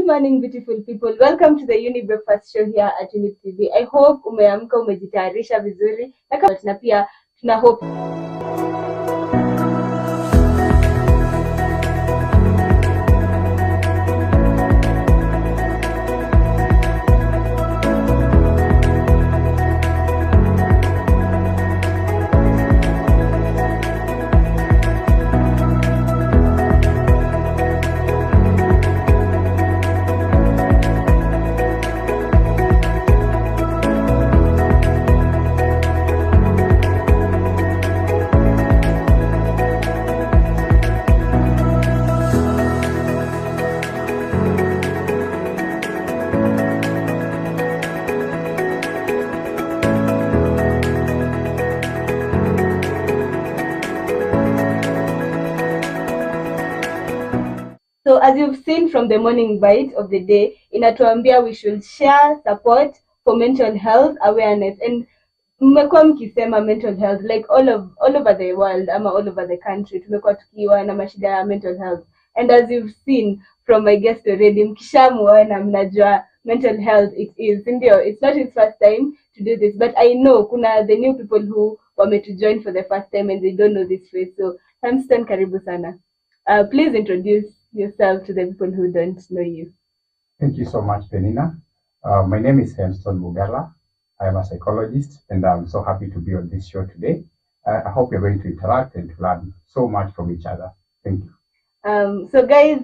morning, beautiful people. Welcome to the Younib breakfast show here at Younib TV. I hope umeamka umejitayarisha vizuri na pia tuna hope So as you've seen from the morning bite of the day, inatuambia we should share support for mental health awareness. And mmekuwa mkisema mental health like all over the world ama all over the country tumekuwa tukiwa na mashida ya mental health. And as you've seen from my guest already, mkishamuona mnajua mental health it is. Ndio, it's not his first time to do this, but I know kuna the new people who wame to join for the first time and they don't know this face. So Hemstone, karibu sana. Please introduce yourself to the people who don't know you. Thank you so much, Peninah. My name is Hemstone Mungala. I am a psychologist, and I'm so happy to be on this show today. I hope you're going to interact and to learn so much from each other. Thank you. So guys,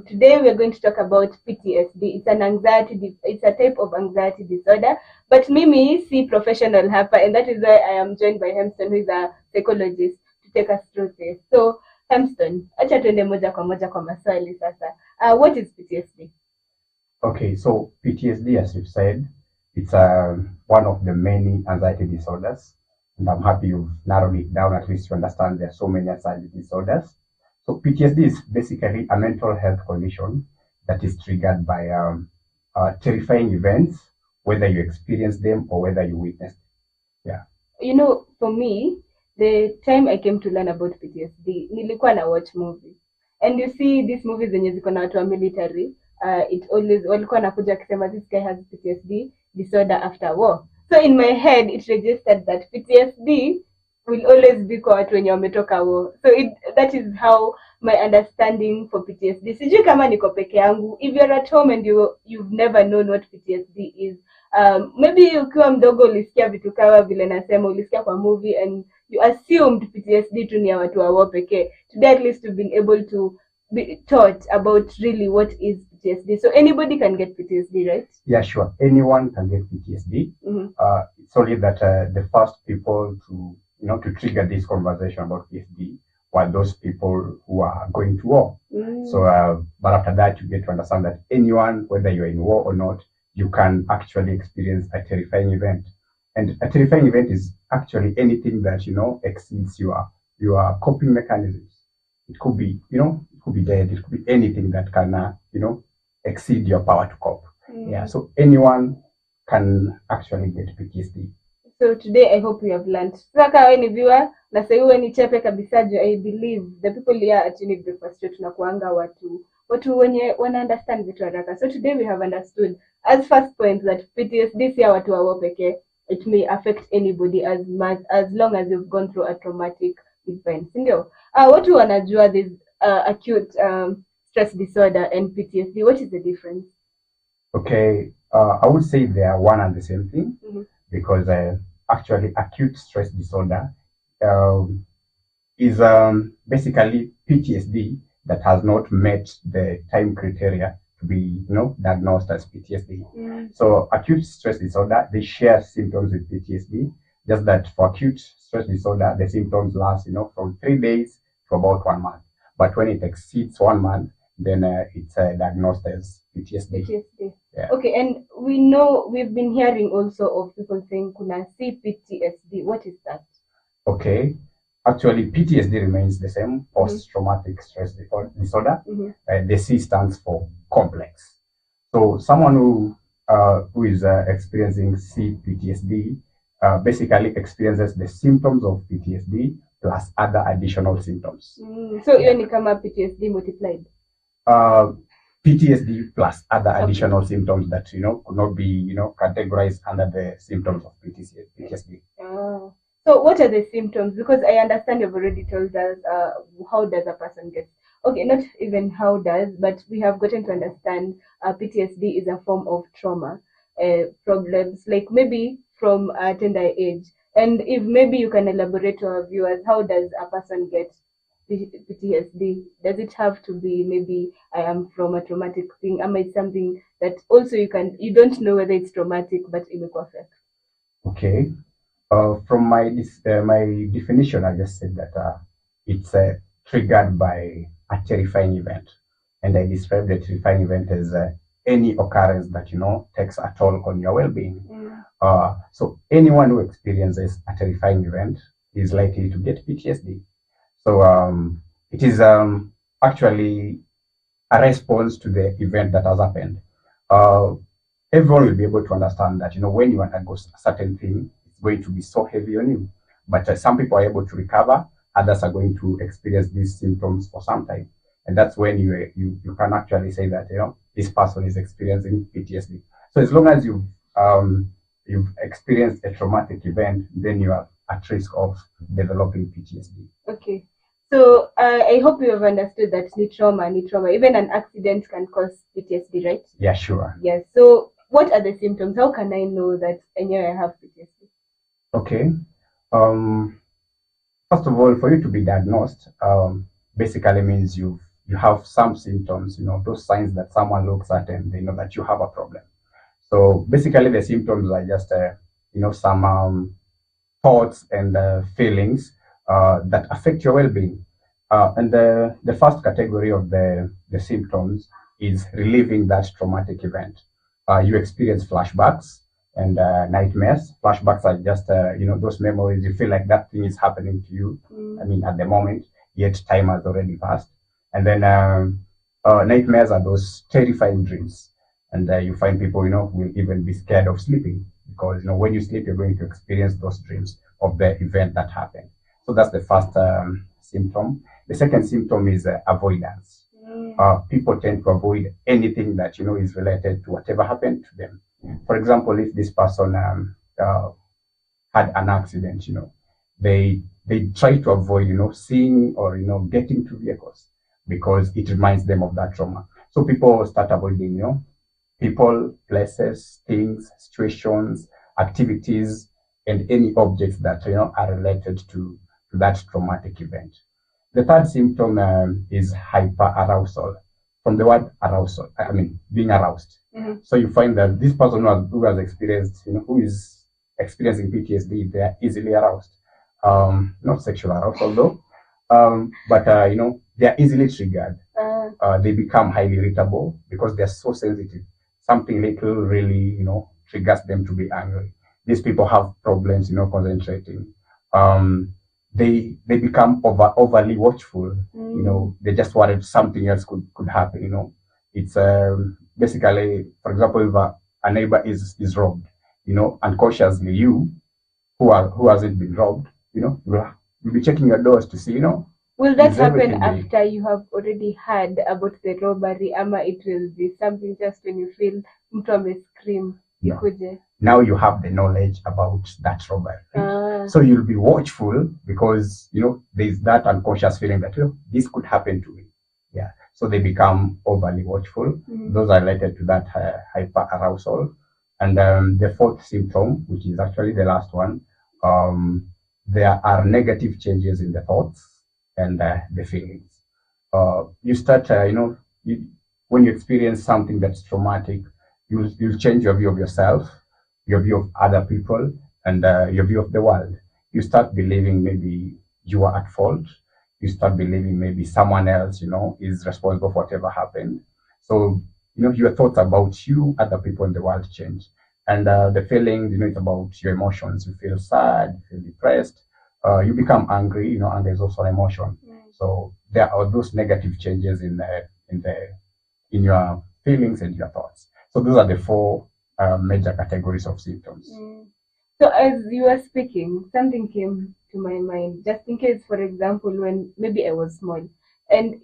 today we're going to talk about PTSD. It's a type of anxiety disorder. But Mimi, si professional hapa, and that is why I am joined by Hemstone, who is a psychologist, to take us through this. So Hemstone, acha tuende moja kwa maswali sasa. What is PTSD? Okay, so PTSD, as you've said, it's one of the many anxiety disorders, and I'm happy you've narrowed it down at least to understand there are so many anxiety disorders. So PTSD is basically a mental health condition that is triggered by terrifying events, whether you experience them or whether you witness them. Yeah. You know, for me, the time I came to learn about PTSD, nilikuwa na watch movies. And you see these movies zenye ziko na watu wa military, it always walikuwa nakuja kusema this guy has PTSD disorder after war. So in my head it registered that PTSD will always be kwa watu wenye wametoka war. So that is how my understanding for PTSD. Sijui kama niko peke yangu. If you're at home and you've never known what PTSD is, maybe ukiwa mdogo ulisikia vitu kama vile nasema ulisikia kwa movie and you assumed PTSD tu ni ya watu wa war pekee. Today at least you've been able to be taught about really what is PTSD. So anybody can get PTSD, right? Yeah, sure. Anyone can get PTSD. Mm-hmm. It's only that the first people to trigger this conversation about PTSD were those people who are going to war. So, but after that, you get to understand that anyone, whether you're in war or not, you can actually experience a terrifying event. And a terrifying event is actually anything that, exceeds your coping mechanisms. It could be, it could be death, it could be anything that can, exceed your power to cope. Yeah, so anyone can actually get PTSD. So today I hope we have learned. Saka wewe ni viewer na sasa wewe ni chepe kabisa jo. I believe the people here at Younib breakfast show tunakuanga watu wenye wana understand vitu haraka. So today we have understood as first point that PTSD si ya watu wa war pekee. It may affect anybody as long as you've gone through a traumatic event. Ndio. Watu wanajua this acute stress disorder and PTSD. What is the difference? Okay, I would say they are one and the same thing. Mm-hmm. Because actually acute stress disorder is basically PTSD that has not met the time criteria to be diagnosed as PTSD. So acute stress disorder, they share symptoms with PTSD, just that for acute stress disorder the symptoms last from 3 days to about 1 month, but when it exceeds 1 month then it's diagnosed as PTSD. Yeah. Okay, and we know we've been hearing also of people saying kuna PTSD. What is that? Okay, actually PTSD remains the same, post-traumatic stress disorder. Mm-hmm. The C stands for complex. So someone who is experiencing PTSD basically experiences the symptoms of PTSD plus other additional symptoms. So hiyo ni kama PTSD multiplied. PTSD plus other additional symptoms that could not be categorized under the symptoms of PTSD. Oh. So what are the symptoms? Because I understand you've already told us how does a person get. Okay, not even how does, but we have gotten to understand PTSD is a form of trauma, problems like maybe from a tender age. And if maybe you can elaborate to our viewers, how does a person get PTSD? Does it have to be maybe I am from a traumatic thing? Am I something that also you don't know whether it's traumatic, but it will affect? Okay. From my definition, I just said that it's triggered by a terrifying event, and I described the terrifying event as any occurrence that takes a toll on your well-being. So anyone who experiences a terrifying event is likely to get PTSD. So it is actually a response to the event that has happened. Uh, Everyone will be able to understand that when you undergo a certain thing, it's going to be so heavy on you. But some people are able to recover, others are going to experience these symptoms for some time, and that's when you can actually say that this person is experiencing PTSD. So as long as you've experienced a traumatic event, then you are at risk of developing PTSD. Okay. So I hope you have understood that ni trauma. Even an accident can cause PTSD, right? Yeah, sure. Yes. So what are the symptoms? How can I know that I have PTSD? Okay. First of all, for you to be diagnosed, basically means you have some symptoms, those signs that someone looks at and they know that you have a problem. So basically the symptoms are just, some thoughts and feelings that affect your well-being. And the first category of the symptoms is reliving that traumatic event. You experience flashbacks and nightmares. Flashbacks are just, those memories. You feel like that thing is happening to you. I mean, at the moment, yet time has already passed. And then nightmares are those terrifying dreams. And you find people, will even be scared of sleeping because, when you sleep, you're going to experience those dreams of the event that happened. So that's the first symptom. The second symptom is avoidance. People tend to avoid anything that is related to whatever happened to them. For example, if this person had an accident, they try to avoid seeing or getting to vehicles because it reminds them of that trauma. So people start avoiding people, places, things, situations, activities, and any objects that are related to that traumatic event. The third symptom is hyperarousal. From the word arousal, I mean being aroused. So you find that this person who has experienced, who is experiencing PTSD, they are easily aroused. Not sexual arousal though, but they are easily triggered. They become highly irritable because they're so sensitive. Something little really, triggers them to be angry. These people have problems, concentrating. They become overly watchful. They just worried something else could happen. It's basically, for example, if a neighbor is robbed, unconsciously you who hasn't been robbed, you'll be checking your doors to see, Will that happen after you have already heard about the robbery? Ama it will be something just when you feel mtu amescream ikuje? Now you have the knowledge about that robbery. So you'll be watchful because, there's that unconscious feeling that, this could happen to me. Yeah. So they become overly watchful. Those are related to that hyperarousal. And the fourth symptom, which is actually the last one, there are negative changes in the thoughts and the feelings. You start, when you experience something that's traumatic, you'll change your view of yourself, your view of other people, and your view of the world. You start believing maybe you are at fault. You start believing maybe someone else, is responsible for whatever happened. So, your thoughts about you, other people in the world change. And the feelings, it's about your emotions. You feel sad, you feel depressed, you become angry. Anger is also an emotion. So there are those negative changes in your feelings and your thoughts. So those are the four major categories of symptoms. So as you were speaking, something came to my mind. Just in case, for example, when maybe I was small, and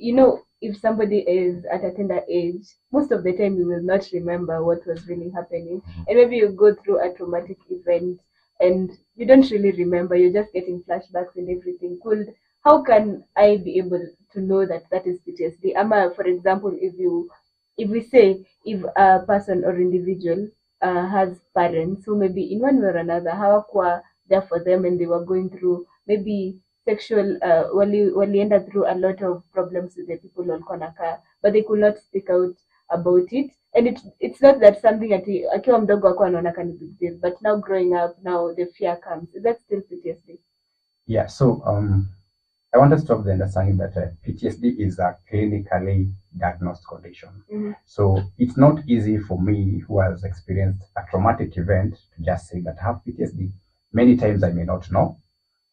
if somebody is at a tender age, most of the time you will not remember what was really happening. And maybe you go through a traumatic event and you don't really remember, you're just getting flashbacks and everything. How can I be able to know that that is PTSD? For example, if we say if a person or individual has parents who maybe in one way or another hawakuwa there for them and they were going through maybe sexual walienda through a lot of problems with the people walikuwa nakaa, but they could not speak out about it, and it's not that something akiwa mdogo akuwa anaona kani big deal, but now growing up, now the fear comes. Is that still PTSD? Yeah, so I want to stop the understanding that PTSD is a clinically diagnosed condition. So it's not easy for me, who has experienced a traumatic event, to just say that I have PTSD. Many times I may not know.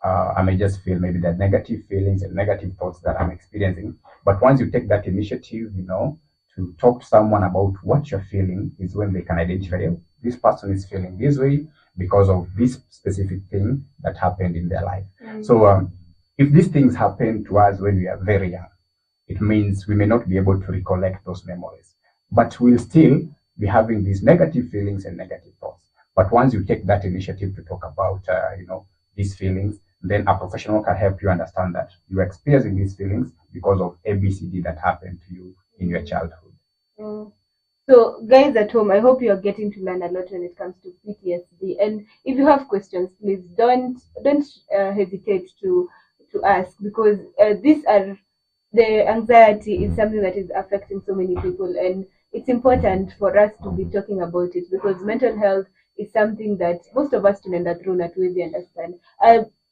I may just feel maybe the negative feelings and negative thoughts that I'm experiencing. But once you take that initiative, to talk to someone about what you're feeling, is when they can identify, oh, this person is feeling this way because of this specific thing that happened in their life. So if these things happen to us when we are very young, it means we may not be able to recollect those memories, but we'll still be having these negative feelings and negative thoughts. But once you take that initiative to talk about, these feelings, then a professional can help you understand that you're experiencing these feelings because of ABCD that happened to you in your childhood. So guys at home, I hope you're getting to learn a lot when it comes to PTSD. And if you have questions, please don't hesitate to ask, because the anxiety is something that is affecting so many people, and it's important for us to be talking about it, because mental health is something that most of us tunaenda through na tuwezi understand.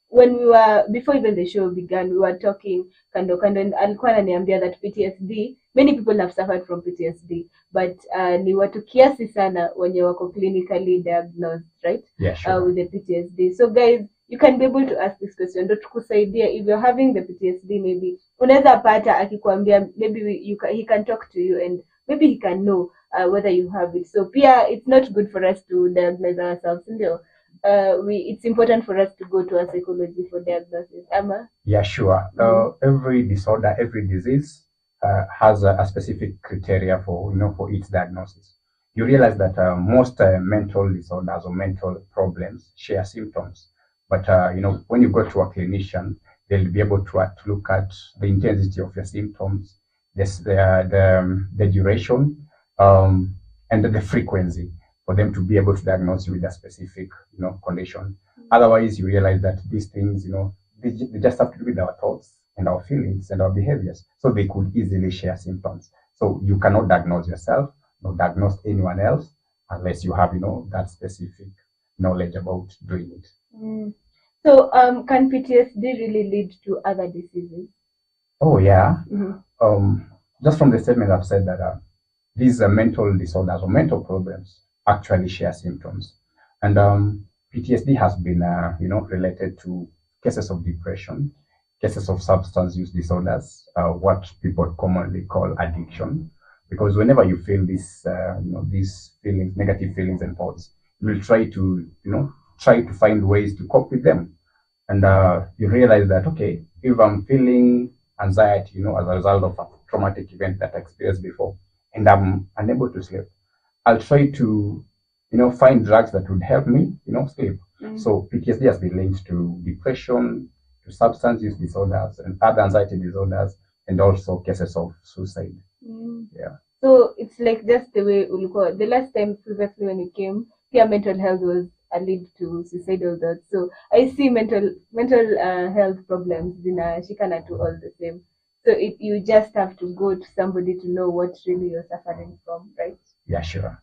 When we were, before even the show began, we were talking kando and alikuwa ananiambia that PTSD, many people have suffered from PTSD, but ni watu kiasi sana wenye wako clinically diagnosed, right? Yeah, sure. With the PTSD. So guys, you can be able to ask this question. Ndio tukusaidia if you're having the PTSD, maybe unaweza pata akikwambia, maybe he can talk to you and maybe he can know whether you have it. So pia it's not good for us to diagnose ourselves, ndio. It's important for us to go to a psychologist for diagnosis. Yeah, sure. Every disorder, every disease has a specific criteria for its diagnosis. You realize that most mental disorders or mental problems share symptoms, but when you go to a clinician, they'll be able to look at the intensity of your symptoms, the duration, and the frequency, for them to be able to diagnose you with a specific condition. Otherwise, you realize that these things, they just have to do with our thoughts and our feelings and our behaviors. So they could easily share symptoms. So you cannot diagnose yourself, nor diagnose anyone else, unless you have, that specific knowledge about doing it. So can PTSD really lead to other diseases? Oh, yeah. Just from the statement I've said that these mental disorders or mental problems actually share symptoms. And PTSD has been, related to cases of depression, cases of substance use disorders, what people commonly call addiction. Because whenever you feel this, these feelings, negative feelings and thoughts, you will try to find ways to cope with them. And you realize that, okay, if I'm feeling anxiety, as a result of a traumatic event that I experienced before, and I'm unable to sleep, I'll try to, find drugs that would help me, sleep. So PTSD has been linked to depression, to substance use disorders, and other anxiety disorders, and also cases of suicide. Yeah. So it's like just the way ulikuwa the last time previously when you came here, mental health was a lead to suicidal thoughts. So I see mental health problems zinashikana to all the same. So you just have to go to somebody to know what really you're suffering from, right? Yeah, sure.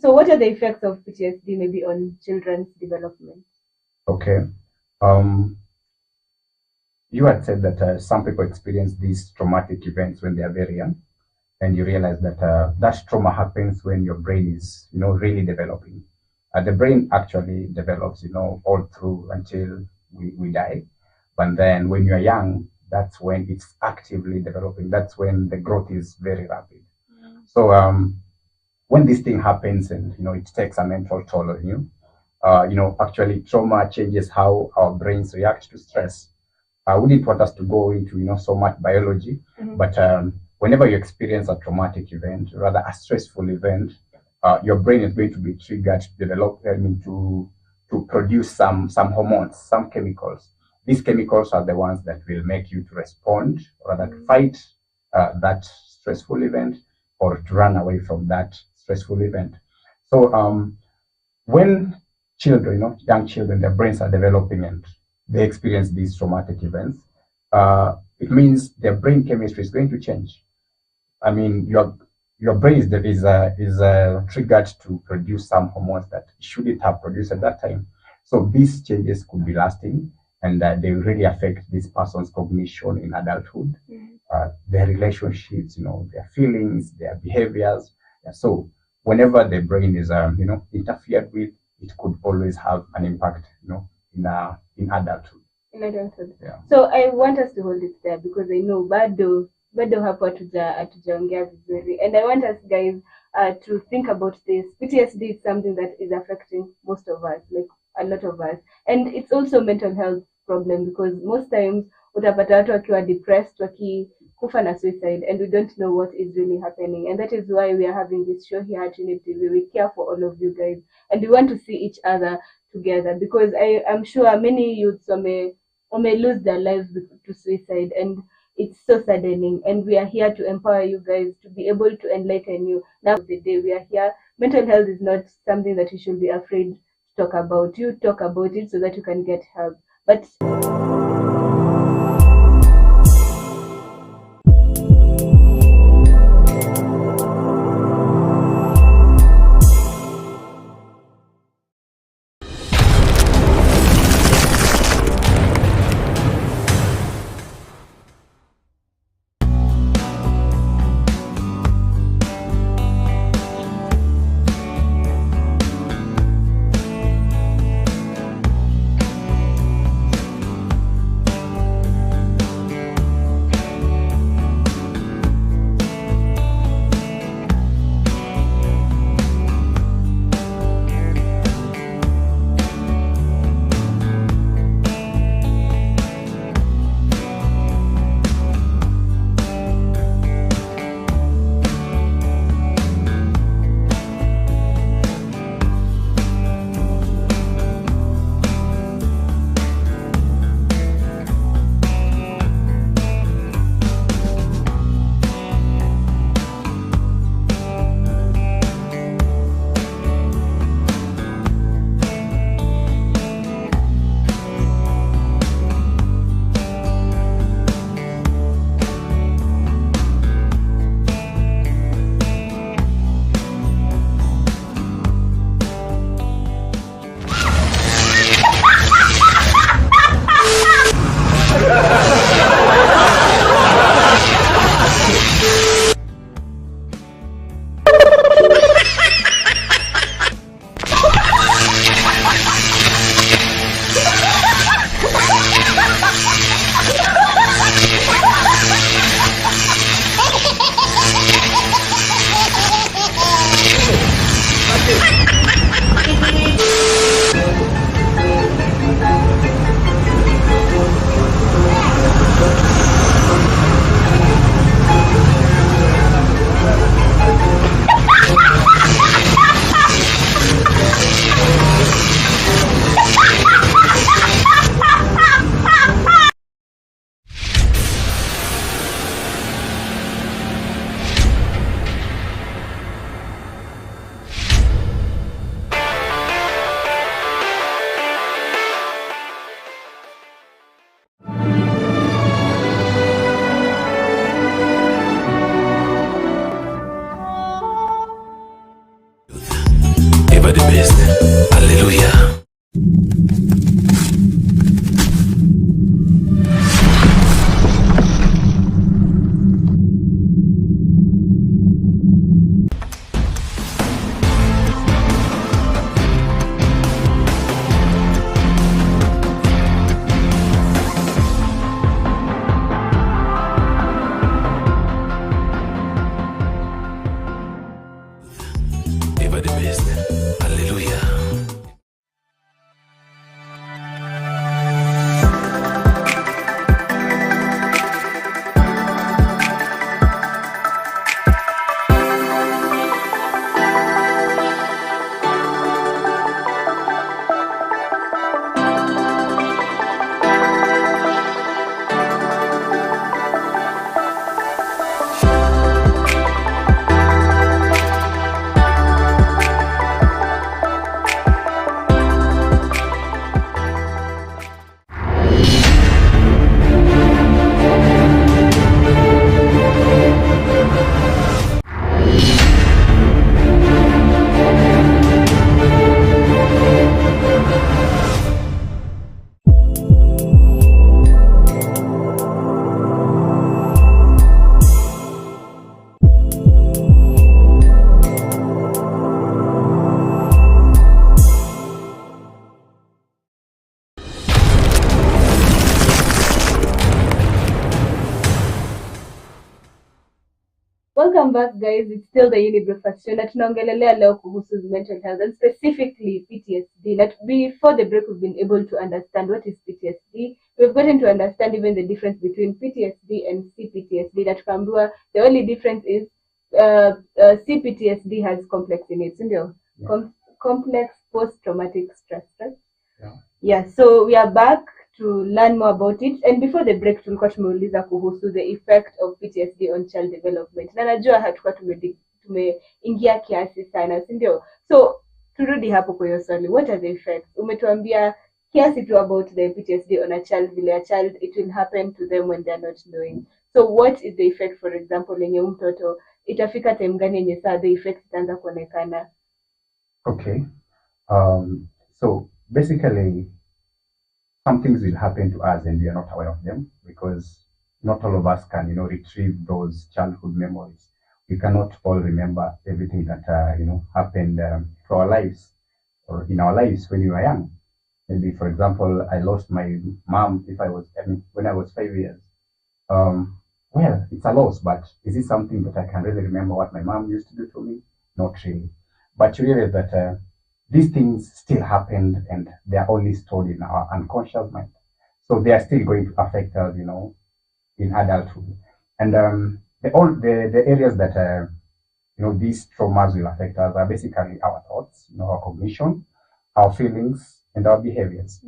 So what are the effects of PTSD maybe on children's development? Okay. You had said that some people experience these traumatic events when they are very young, and you realize that that trauma happens when your brain is, really developing. The brain actually develops, all through until we die. But then when you're young, that's when it's actively developing. That's when the growth is very rapid. So when this thing happens and, it takes a mental toll on you, actually trauma changes how our brains react to stress. I wouldn't want us to go into, so much biology, but whenever you experience a traumatic event, rather a stressful event, your brain is going to be triggered to develop, to produce some hormones, some chemicals. These chemicals are the ones that will make you to respond, or rather to fight that stressful event, or to run away from that stressful event. So when children, young children, their brains are developing and they experience these traumatic events, it means their brain chemistry is going to change. I mean, your brain is triggered to produce some hormones that it shouldn't have produced at that time. So these changes could be lasting, and they really affect this person's cognition in adulthood, their relationships, their feelings, their behaviors. So whenever the brain is, interfered with, it could always have an impact, in adulthood. In adulthood. Yeah. So I want us to hold it there because I know bado hapo hatujaongea vizuri, and I want us guys to think about this. PTSD is something that is affecting most of us, like a lot of us, and it's also a mental health problem because most times utapata watu wakiwa depressed, wakikufa na suicide, and we don't know what is really happening, and that is why we are having this show here at Younib TV. We care for all of you guys, and we want to see each other together because I'm sure many youths may lose their lives to suicide, and it's so saddening, and we are here to empower you guys to be able to enlighten you. Now of the day we are here. Mental health is not something that you should be afraid to talk about. You talk about it so that you can get help. But Welcome back, guys. It's still the Younib breakfast show na tunaongelelea leo kuhusu mental health and specifically PTSD. That before the break, we've been able to understand what is PTSD. We've gotten to understand even the difference between PTSD and CPTSD. That tukaambiwa the only difference is CPTSD has complex in it, ndio? Complex post-traumatic stress, right? Yeah, so we are back to learn more about it, and before the break tulikuwa tumeuliza kuhusu the effect of PTSD on child development, na najua hatukuwa tumeingia kiasi sana, si ndio? So turudi hapo kwa hiyo swali, what are the effects? Umetuambia kiasi tu about the PTSD on a child, vile a child it will happen to them when they are not knowing. So what is the effect, for example, yenye mtoto itafika time gani yenye saa the effect itaanza kuonekana? Okay. So basically, some things will happen to us and we are not aware of them because not all of us can, retrieve those childhood memories. We cannot all remember everything that, happened to our lives or in our lives when we were young. Maybe, for example, I lost my mom when I was 5 years. Well, it's a loss, but is it something that I can really remember what my mom used to do to me? Not really. But you realize that these things still happened and they are only stored in our unconscious mind. So they are still going to affect us, in adulthood. And the areas that, these traumas will affect us are basically our thoughts, our cognition, our feelings, and our behaviors.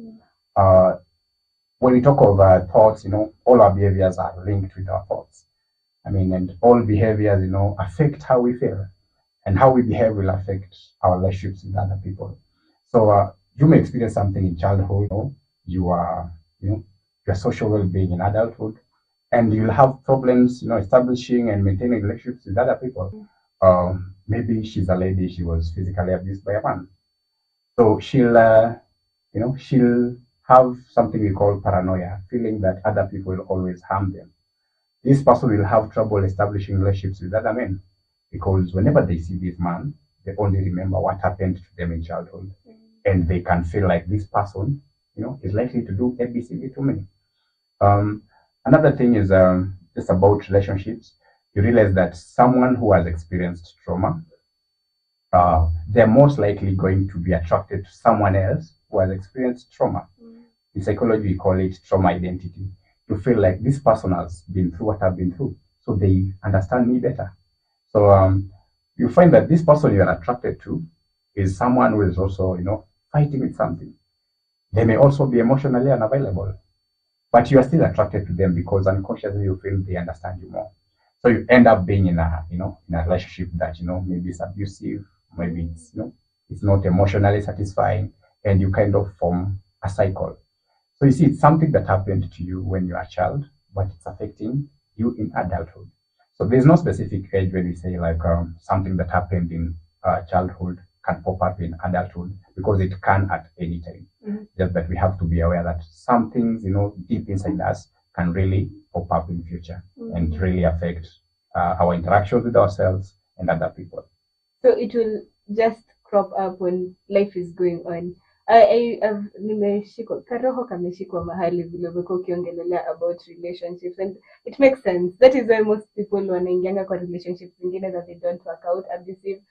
When we talk of thoughts, all our behaviors are linked with our thoughts. And all behaviors, affect how we feel. And how we behave will affect our relationships with other people. So you may experience something in childhood, your social well-being in adulthood, and you'll have problems, establishing and maintaining relationships with other people. Maybe she's a lady, she was physically abused by a man. So she'll have something we call paranoia, feeling that other people will always harm them. This person will have trouble establishing relationships with other men because whenever they see this man, they only remember what happened to them in childhood. And they can feel like this person, is likely to do ABCD to me. Another thing is just about relationships. You realize that someone who has experienced trauma, they're most likely going to be attracted to someone else who has experienced trauma. In psychology, we call it trauma identity. You feel like this person has been through what I've been through, so they understand me better. So you find that this person you are attracted to is someone who is also, fighting with something. They may also be emotionally unavailable, but you are still attracted to them because unconsciously you feel they understand you more. So you end up being in a relationship that, maybe it's abusive, maybe it's, it's not emotionally satisfying, and you kind of form a cycle. So you see, it's something that happened to you when you are a child, but it's affecting you in adulthood. So there's no specific age when we say like something that happened in childhood can pop up in adulthood because it can at any time. Just that we have to be aware that some things, deep inside us can really pop up in future and really affect our interactions with ourselves and other people. So it will just crop up when life is going on. Nimeshikwa karoho kameshikwa mahali vile umekuwa ukiongelelea about relationships, and it makes sense. That is why most people wanaingianga kwa relationships zingine that they don't work out, abusive,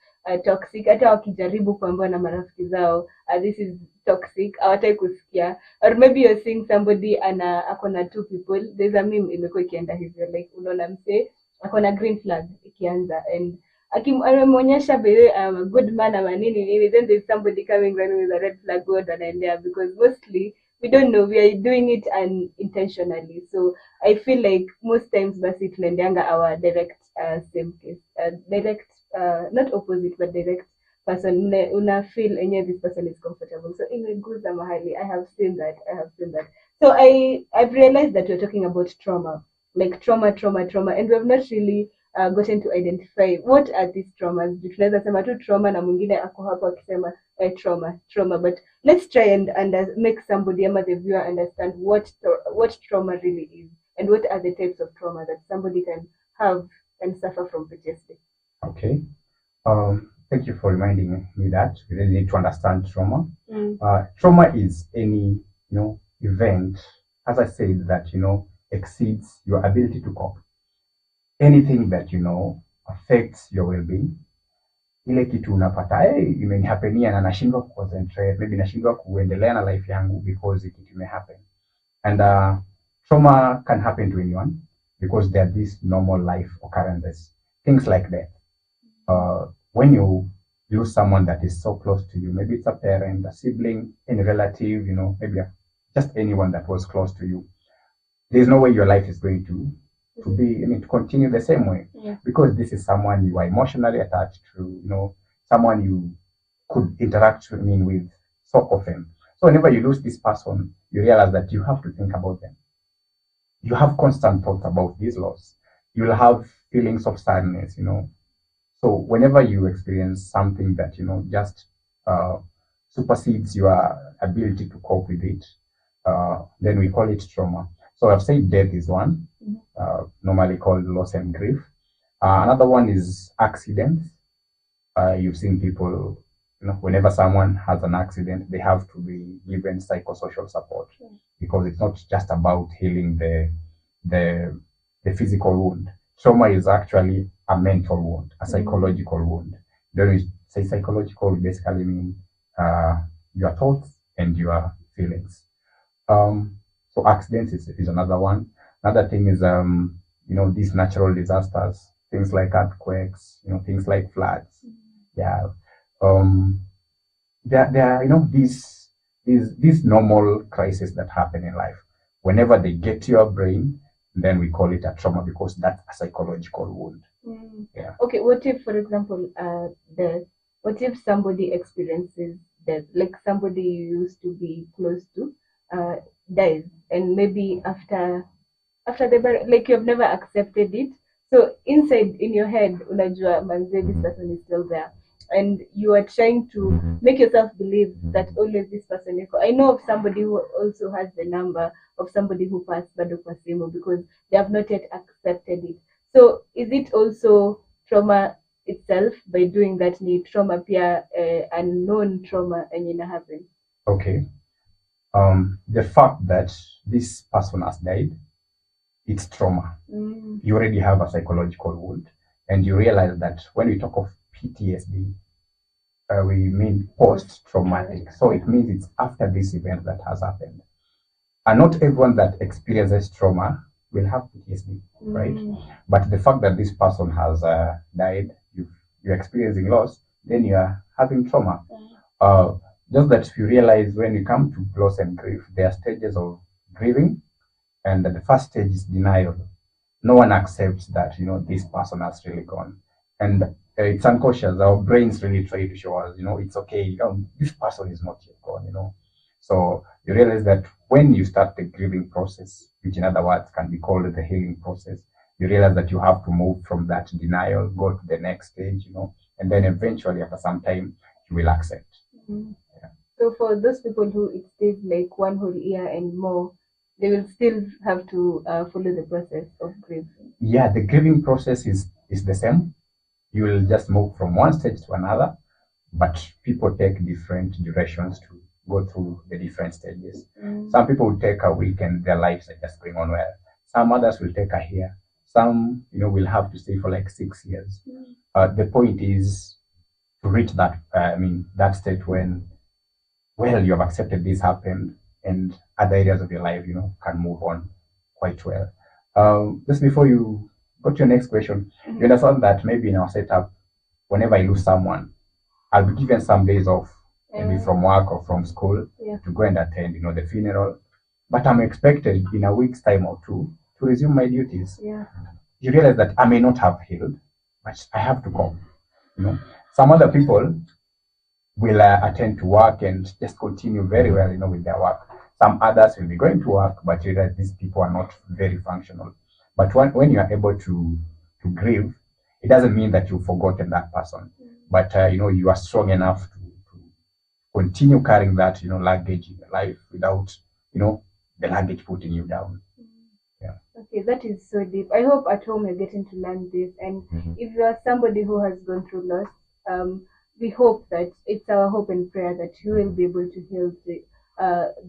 toxic. Hata wakijaribu kuambiwa na marafiki zao this is toxic, hawataki kusikia. Or maybe you're seeing somebody ako na two people. There's a meme imekuwa ikienda hivyo, like unaona msee ako na green flag ikianza and akimwonyesha a good man ama nini, then there's somebody coming running with a red flag word anaendea, because mostly we don't know, we are doing it unintentionally. So I feel like most times basi tunaendeanga our direct same case, direct not opposite but direct person. Una feel enye this person is comfortable, so imeguza mahali. I have seen that. So I've realized that we're talking about trauma, like trauma, and we have not really gotten to identify what are these traumas. Tunaweza sema tu trauma na mwingine ako hapo akisema trauma, but let's try and make somebody ama the viewer understand what trauma really is and what are the types of trauma that somebody can have and suffer from PTSD. Okay. Thank you for reminding me that we really need to understand trauma. Trauma is any event, as I said, that exceeds your ability to cope. Anything that affects your well-being. Ile kitu unapata imenihapenia na nashindwa kuconcentrate, maybe nashindwa kuendelea na life yangu because it may happen. And trauma can happen to anyone because they are these normal life occurrences, things like that. When you lose someone that is so close to you, maybe it's a parent, a sibling, any relative, maybe just anyone that was close to you, there's no way your life is going to to continue the same way. Yeah. Because this is someone you are emotionally attached to, someone you could interact with so often. So whenever you lose this person, you realize that you have to think about them. You have constant thoughts about this loss. You'll have feelings of sadness. So whenever you experience something that just supersedes your ability to cope with it, then we call it trauma. So I've said death is one, normally called loss and grief. Another one is accidents. You've seen people, whenever someone has an accident, they have to be given psychosocial support, because it's not just about healing the physical wound. Trauma is actually a mental wound, a psychological wound. When we say psychological, we basically mean your thoughts and your feelings. So accidents is another one. Another thing is these natural disasters, things like earthquakes, things like floods. Yeah. There are these normal crises that happen in life. Whenever they get to your brain, then we call it a trauma, because that's a psychological wound. Yeah. Okay, what if, for example, what if somebody experiences death, like somebody you used to be close to, dies, and maybe after like you've never accepted it, so inside in your head, unajua manze, this person is still there, and you are trying to make yourself believe that always this person is. I know of somebody who also has the number of somebody who passed bado kwa simu because they have not yet accepted it. So is it also trauma itself by doing that? Ni trauma pia unknown trauma yenye ina happen? Okay. The fact that this person has died, it's trauma. You already have a psychological wound, and you realize that when we talk of PTSD, we mean post-traumatic. So it means it's after this event that has happened. And not everyone that experiences trauma will have PTSD, right? But the fact that this person has died, you're experiencing loss, then you are having trauma. Just that you realize when you come to loss and grief, there are stages of grieving, and the first stage is denial. No one accepts that this person has really gone, and it's unconscious. Our brains really try to show us, it's okay. This person is not yet gone. So you realize that when you start the grieving process, which in other words can be called the healing process, you realize that you have to move from that denial, go to the next stage, and then eventually after some time you will accept. Yeah. So for those people who it stays like 1 whole year and more, they will still have to follow the process of grief. Yeah, the grieving process is the same. You will just move from one stage to another, but people take different durations to go through the different stages. Some people will take a week and their lives are just going on well. Some others will take a year. Some, will have to stay for like 6 years. The point is to reach that, that state when, well, you have accepted this happened, and other areas of your life, can move on quite well. Just before you go to your next question, you understand that maybe in our setup, whenever I lose someone, I'll be given some days off, maybe from work or from school, to go and attend, the funeral. But I'm expected in a week's time or two to resume my duties. Yeah. You realize that I may not have healed, but I have to go. Some other people will attend to work and just continue very well, with their work. Some others will be going to work, but you realize these people are not very functional. But when you are able to grieve, it doesn't mean that you've forgotten that person. But you are strong enough to continue carrying that luggage in your life without the luggage putting you down. Yeah. Okay, that is so deep. I hope at home you're getting to learn this. And if you are somebody who has gone through loss, we hope that it's our hope and prayer that you will be able to heal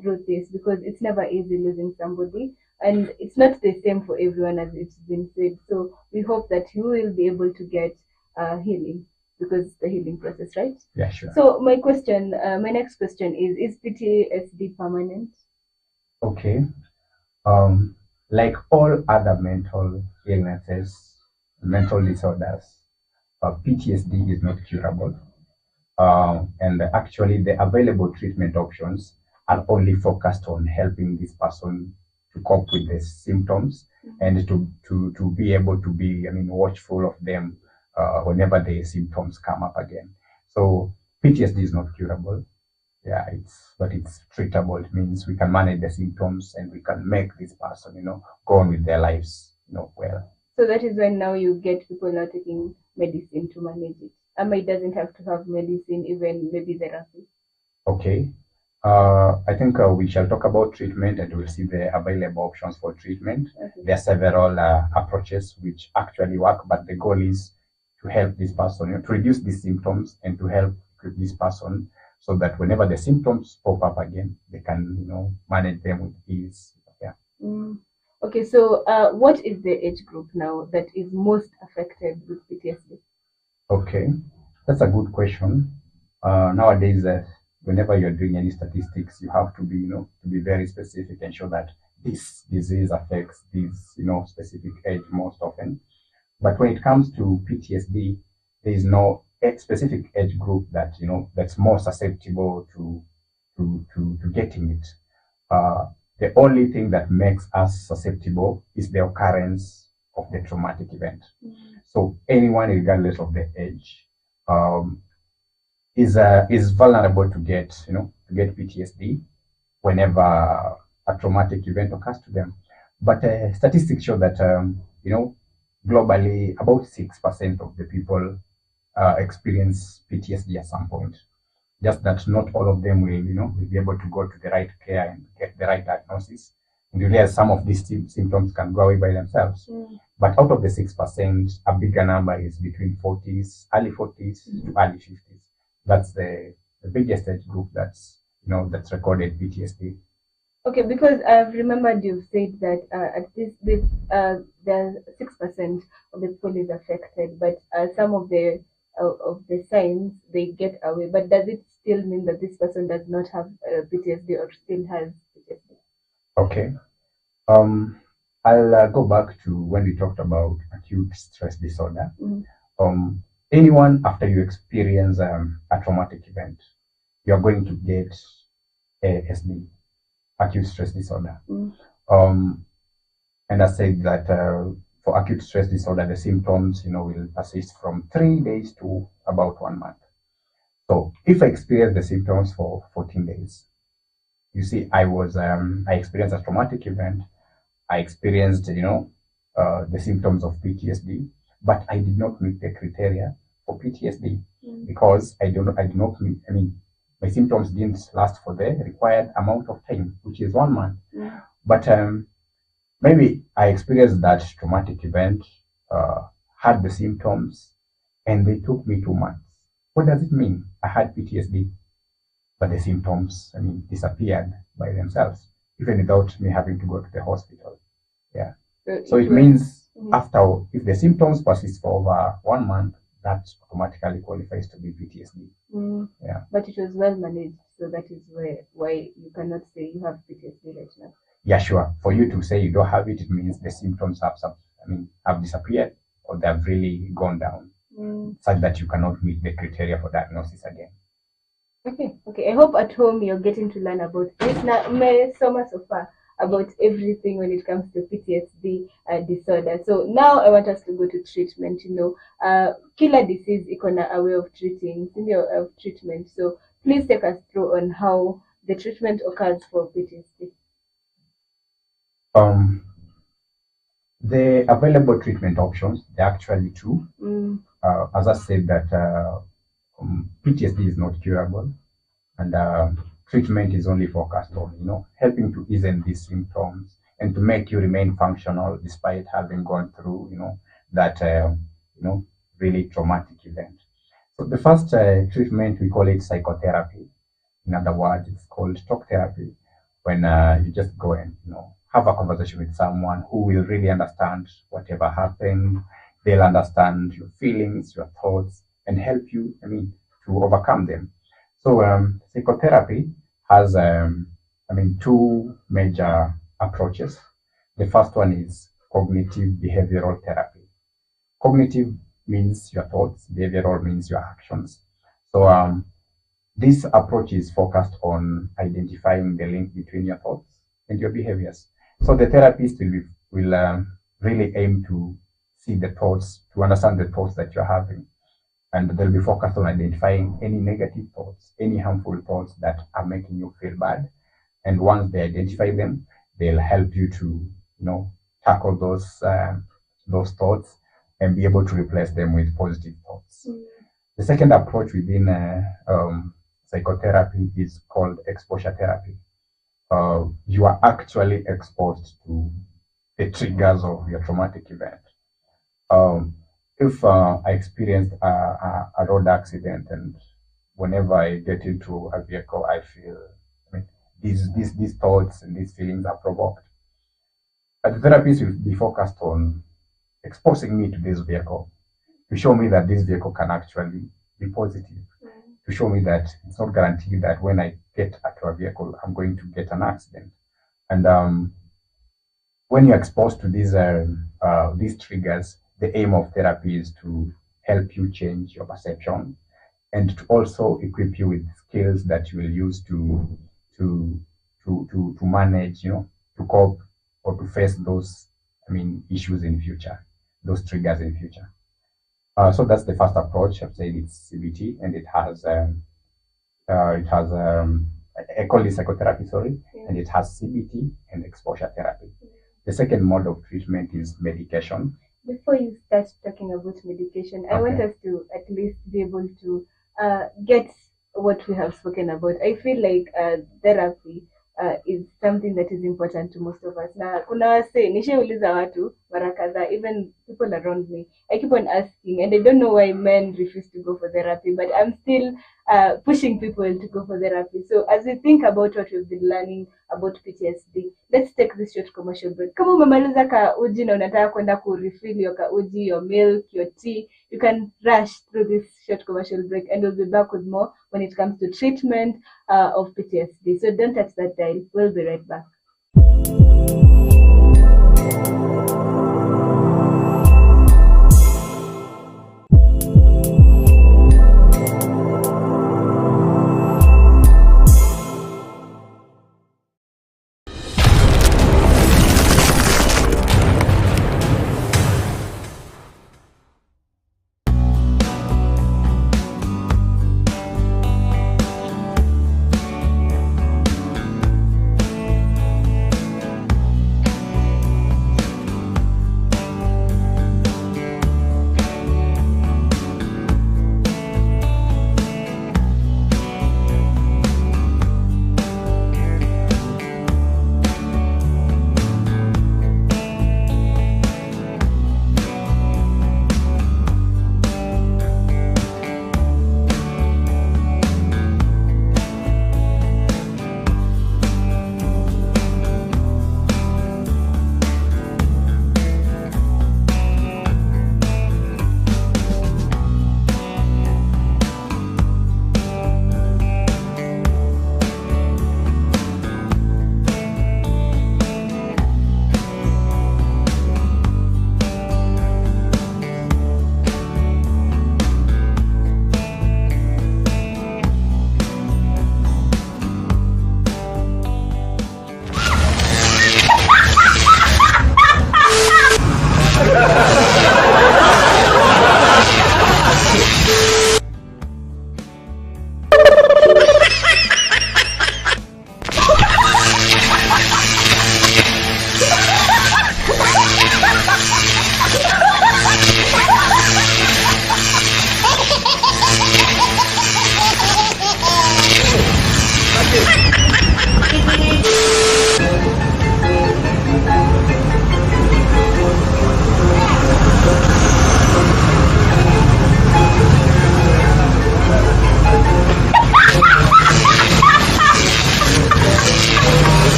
through this, because it's never easy losing somebody. and it's not the same for everyone, as it's been said. So we hope that you will be able to get healing, because it's the healing process, right? Yeah, sure. So my next question is PTSD permanent? Okay. Like all other mental illnesses, mental disorders, PTSD is not curable. And actually, the available treatment options are only focused on helping this person to cope with the symptoms and to be able to be, watchful of them whenever the symptoms come up again. So PTSD is not curable. Yeah, but it's treatable. It means we can manage the symptoms and we can make this person, go on with their lives, well. So that is when now you get people now taking medicine to manage it. It doesn't have to have medicine, even maybe therapy. Okay. I think we shall talk about treatment and we'll see the available options for treatment. Okay. There are several approaches which actually work, but the goal is to help this person, to reduce these symptoms and to help with this person so that whenever the symptoms pop up again, they can, manage them with ease. Yeah. Okay, so what is the age group now that is most affected with PTSD? Okay, that's a good question. Nowadays, whenever you're doing any statistics, you have to be very specific and show that this disease affects this, specific age most often. But when it comes to PTSD, there is no specific age group that's more susceptible to getting it. The only thing that makes us susceptible is the occurrence of the traumatic event. So anyone, regardless of the age, is vulnerable to get PTSD whenever a traumatic event occurs to them. But statistics show that globally about 6% of the people experience PTSD at some point. Just that not all of them will be able to go to the right care and get the right diagnosis. And you realize some of these symptoms can go away by themselves. But out of the 6%, a bigger number is between 40s, early 40s to early 50s. That's the biggest age group that's recorded PTSD. Okay, because I've remembered you've said that at the 6% of the people is affected, but some of the signs they get away. But does it still mean that this person does not have PTSD or still has PTSD? Okay. I'll go back to when we talked about acute stress disorder. Anyone after you experience a traumatic event, you're going to get ASD, acute stress disorder. And I said that for acute stress disorder, the symptoms, will persist from 3 days to about 1 month. So if I experience the symptoms for 14 days, you see, I experienced a traumatic event. I experienced, the symptoms of PTSD, but I did not meet the criteria for PTSD because I did not meet. My symptoms didn't last for the required amount of time, which is 1 month. But maybe I experienced that traumatic event, had the symptoms, and they took me 2 months. What does it mean? I had PTSD, but the symptoms, disappeared by themselves, even without me having to go to the hospital. Yeah. So it means if the symptoms persist for over 1 month, that automatically qualifies to be PTSD. Yeah. But it was well managed, so that is why you cannot say you have PTSD right now. Yeah, sure. For you to say you don't have it, it means the symptoms have disappeared or they have really gone down, such that you cannot meet the criteria for diagnosis again. Okay. I hope at home you're getting to learn about this. Now, so far about everything when it comes to PTSD disorder. So now I want us to go to treatment. Killer disease iko a way of treating, of treatment. So please take us through on how the treatment occurs for PTSD. The available treatment options, there are actually two. As I said that PTSD is not curable, and treatment is only focused on helping to ease these symptoms and to make you remain functional despite having gone through that really traumatic event. So the first treatment, we call it psychotherapy. In other words, it's called talk therapy, when you just go and have a conversation with someone who will really understand whatever happened. They'll understand your feelings, your thoughts, and help you, to overcome them. So psychotherapy has, two major approaches. The first one is cognitive behavioral therapy. Cognitive means your thoughts, behavioral means your actions. So this approach is focused on identifying the link between your thoughts and your behaviors. So the therapist will really aim to see the thoughts, to understand the thoughts that you're having. And they'll be focused on identifying any negative thoughts, any harmful thoughts that are making you feel bad. And once they identify them, they'll help you to, tackle those thoughts and be able to replace them with positive thoughts. The second approach within psychotherapy is called exposure therapy. You are actually exposed to the triggers of your traumatic event. If I experienced a road accident, and whenever I get into a vehicle, I feel these thoughts and these feelings are provoked. But the therapist will be focused on exposing me to this vehicle, to show me that this vehicle can actually be positive, to show me that it's not guaranteed that when I get into a vehicle, I'm going to get an accident. And when you're exposed to these triggers, the aim of therapy is to help you change your perception and to also equip you with skills that you will use to manage, to cope or to face those, issues in future, those triggers in future. So that's the first approach. I've said it's CBT, and it has I call it psychotherapy, sorry, and it has CBT and exposure therapy. The second mode of treatment is medication. Before you start talking about medication, I want us to at least be able to get what we have spoken about. I feel like therapy is something that is important to most of us. Na kuna wase nishauliza watu mara kadhaa, even people around me, I keep on asking, and I don't know why men refuse to go for therapy, but I'm still pushing people to go for therapy. So as we think about what we've been learning about PTSD, let's take this short commercial break. Kama umemaliza ka uji na unataka kwenda ku refill your ka uji, your milk, your tea, you can rush through this short commercial break, and we'll be back with more when it comes to treatment of PTSD. So don't touch that dial. We'll be right back.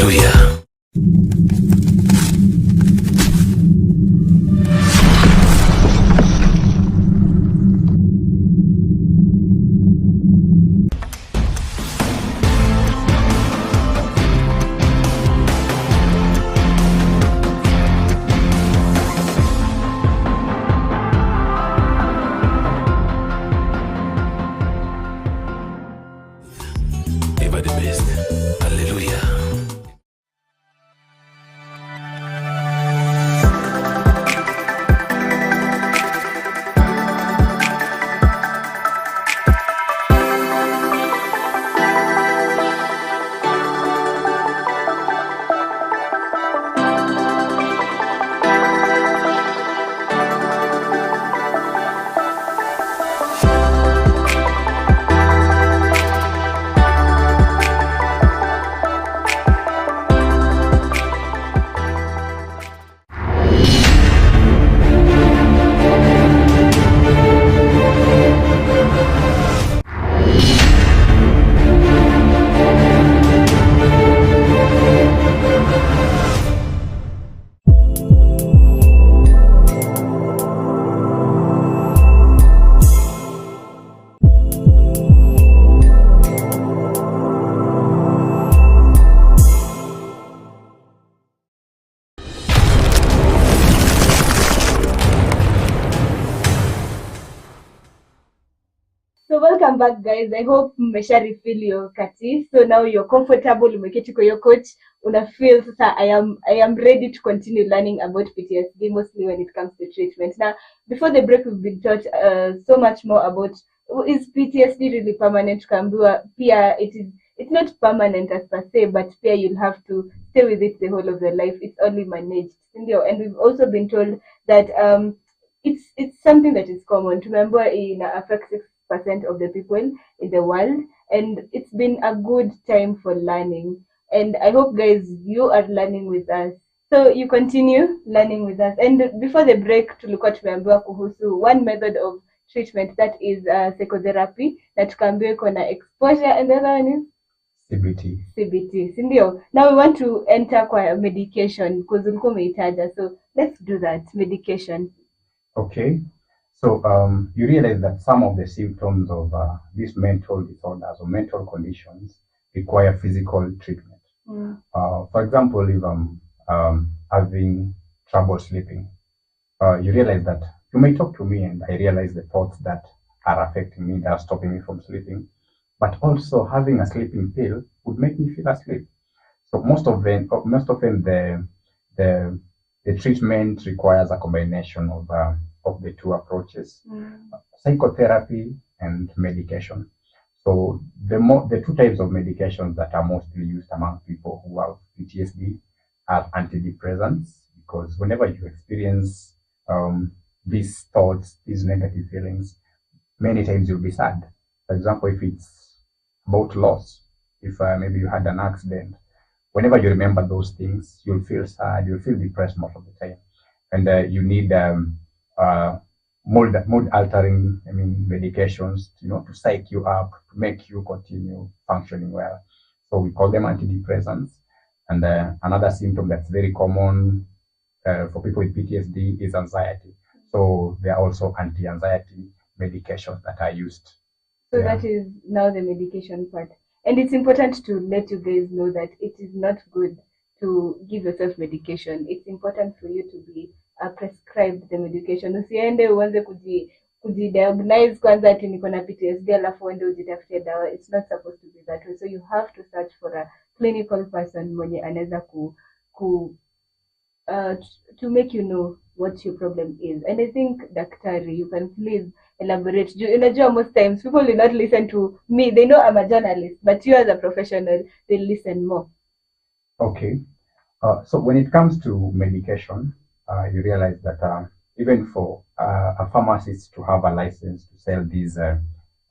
Hallelujah. Ever the best. Hallelujah. So welcome back, guys. I hope mmesha refill your kati. So now you're comfortable, umeketi kwa your coach, una feel sasa I am ready to continue learning about PTSD, mostly when it comes to treatment. Now, before the break, we've been taught so much more about, is PTSD really permanent? Tukaambiwa pia it's not permanent as per se, but pia you'll have to stay with it the whole of your life. It's only managed. And we've also been told that it's something that is common. Remember, it affects 6% of the people in the world, and it's been a good time for learning. And I hope, guys, you are learning with us. So you continue learning with us. And before the break, tulikuwa tumeambiwa kuhusu one method of treatment, that is psychotherapy, na tukaambiwa iko na exposure, and the other one is CBT, si ndio? Now we want to enter kwa medication because ulikuwa umeitaja, so let's do that. Medication. Okay. So you realize that some of the symptoms of these mental disorders or mental conditions require physical treatment. For example, if I'm having trouble sleeping, you realize that you may talk to me and I realize the thoughts that are affecting me, that are stopping me from sleeping, but also having a sleeping pill would make me feel asleep. So most often the treatment requires a combination of the two approaches, psychotherapy and medication. So the two types of medications that are mostly used among people who have PTSD are antidepressants, because whenever you experience these thoughts, these negative feelings, many times you'll be sad. For example, if it's about loss, if maybe you had an accident, whenever you remember those things, you'll feel sad, you'll feel depressed most of the time. And you need mood altering, medications, to psych you up, to make you continue functioning well. So we call them antidepressants. And another symptom that's very common for people with PTSD is anxiety. So there are also anti-anxiety medications that are used. So that is now the medication part. And it's important to let you guys know that it is not good to give yourself medication. It's important for you to be prescribed the medication. Usiende uanze kujidiagnose kwanza ati niko na PTSD alafu uende ujitafutie dawa. It's not supposed to be that way. So you have to search for a clinical person mwenye anaweza to make you know what your problem is. And I think, Daktari, you can please elaborate. Unajua, most times people will not listen to me. They know I'm a journalist, but you as a professional, they listen more. Okay. So when it comes to medication, you realize that even for a pharmacist to have a license to sell these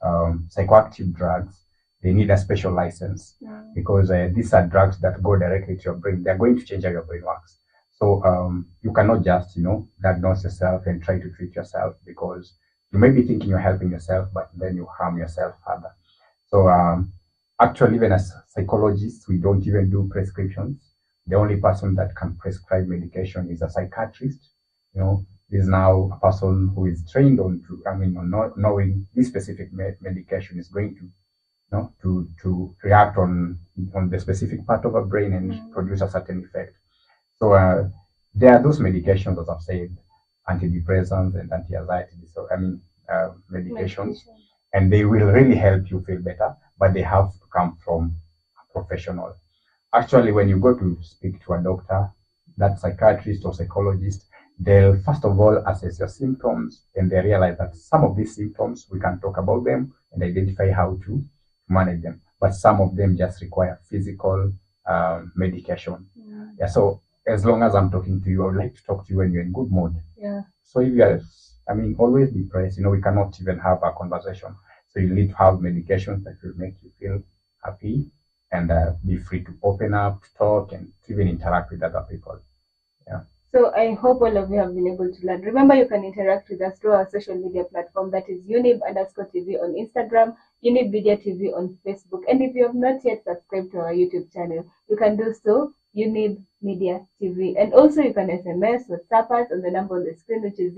psychoactive drugs, they need a special license, because these are drugs that go directly to your brain. They're going to change how your brain works. So you cannot just, diagnose yourself and try to treat yourself, because you may be thinking you're helping yourself, but then you harm yourself further. So actually, even as psychologists, we don't even do prescriptions. the only person that can prescribe medication is a psychiatrist. There's now a person who is trained on not knowing this specific medication is going to react on the specific part of a brain and produce a certain effect. So there are those medications, as I've said, antidepressants and anti-anxiety. So medications, and they will really help you feel better, but they have to come from a professional. Actually, when you go to speak to a doctor, that psychiatrist or psychologist, they'll first of all assess your symptoms, and they realize that some of these symptoms, we can talk about them and identify how to manage them, but some of them just require physical medication. Yeah. So as long as I'm talking to you, I would like to talk to you when you're in good mood. Yeah. So if you're, always depressed, we cannot even have a conversation. So you need to have medications that will make you feel happy and be free to open up, to talk, and to even interact with other people. Yeah. So I hope all of you have been able to learn. Remember, you can interact with us through our social media platform, that is Younib_TV on Instagram, Younib Media TV on Facebook. And if you have not yet subscribed to our YouTube channel, you can do so, Younib Media TV. And also you can SMS, WhatsApp us on the number on the screen, which is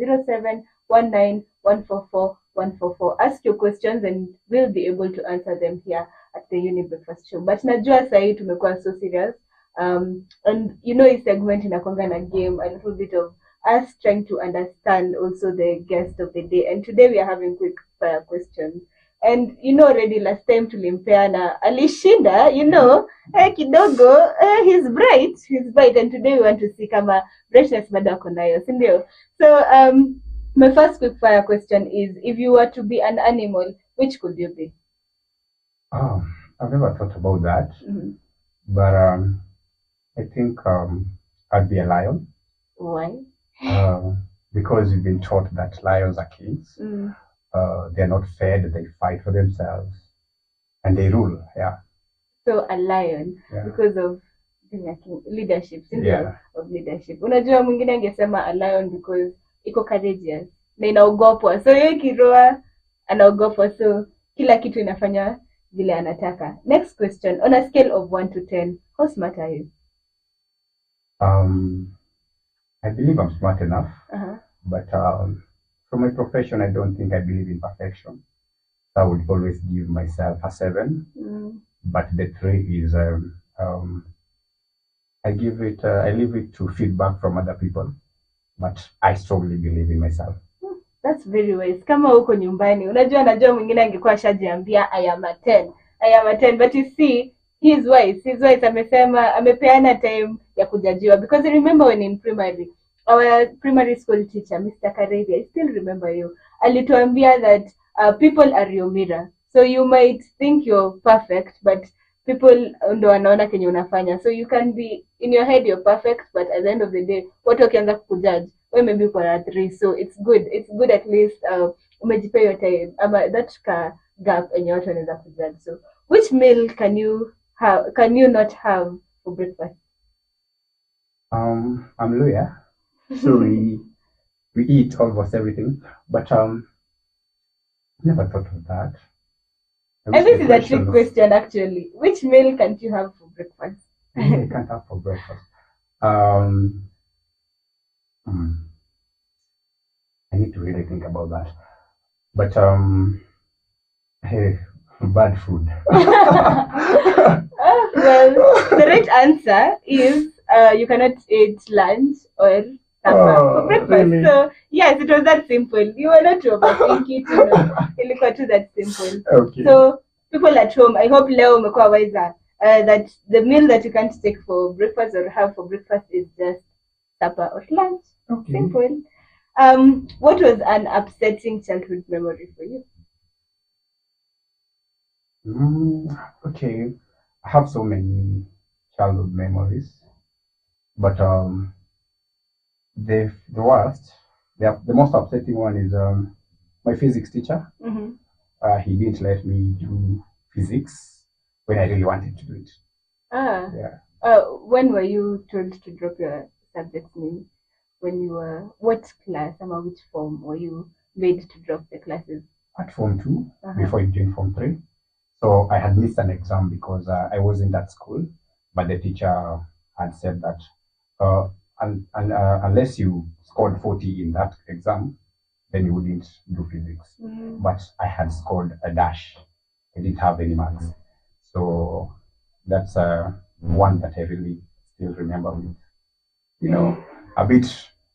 0719144144. Ask your questions and we'll be able to answer them here at the Younib Breakfast Show. But najua sahi tumekuwa so serious. And hii segment inakwanga na game, a little bit of us trying to understand also the guest of the day. And today we are having quick fire questions. And already last time tulimpeana alishinda, kidogo, he's bright, and today we want to see kama brightness bado ako nayo, si ndio? So my first quick fire question is, if you were to be an animal, which could you be? I've never thought about that. But I think I'd be a lion. Why? Because you've been taught that lions are kings. They're not fed, they fight for themselves, and they rule. Yeah. So a lion, because of leadership, of leadership. Unajua mwingine angesema a lion because iko courageous na inaogopwa, so yeye kiroa anaogopwa, so kila kitu inafanya vile anataka. Next question, on a scale of 1 to 10, how smart are you? I believe I'm smart enough, but from my profession, I don't think I believe in perfection. I would always give myself a 7, but the 3 is I leave it to feedback from other people, but I strongly believe in myself. That's very wise. Kama uko nyumbani, najua mwingine angekuwa shajiambia I am a 10, but you see, he's wise. Amesema amepeana time ya kujajiwa, because I remember when in primary, our primary school teacher, Mr. Karedi, I still remember you, alituambia that people are your mirror. So you might think you're perfect, but people ndo wanaona kenye unafanya. So you can be, in your head you're perfect, but at the end of the day, watu wakianza kukujudge, we maybe uko na 3. So it's good at least umejipea your time, ama that gap enye watu wanaweza kujudge. So which meal can you not have for breakfast? I'm Luya. So we eat almost everything, but never thought of that. And this is a trick question, actually. Which meal can't you have for breakfast? I can't have for breakfast. I need to really think about that. But hey, bad food. Well, the right answer is you cannot eat lunch or supper for breakfast. Really? So yes, it was that simple. You were not overthinking it. Ilikuwa too that simple. Okay. So people at home, I hope leo umekuwa wiser that the meal that you can't take for breakfast or have for breakfast is just supper or lunch. Okay. Simple. What was an upsetting childhood memory for you? Okay, I have so many childhood memories, but the worst, the most upsetting one is my physics teacher. He didn't let me do physics when I really wanted to do it. Yeah. When were you told to drop your subject name? When you were, what class, or which form were you made to drop the classes? At Form 2, before you joined Form 3. So I had missed an exam because I wasn't at school, but the teacher had said that unless you scored 40 in that exam, then you wouldn't do physics. But I had scored a dash. I didn't have any marks. So that's one that I really still remember with, a bit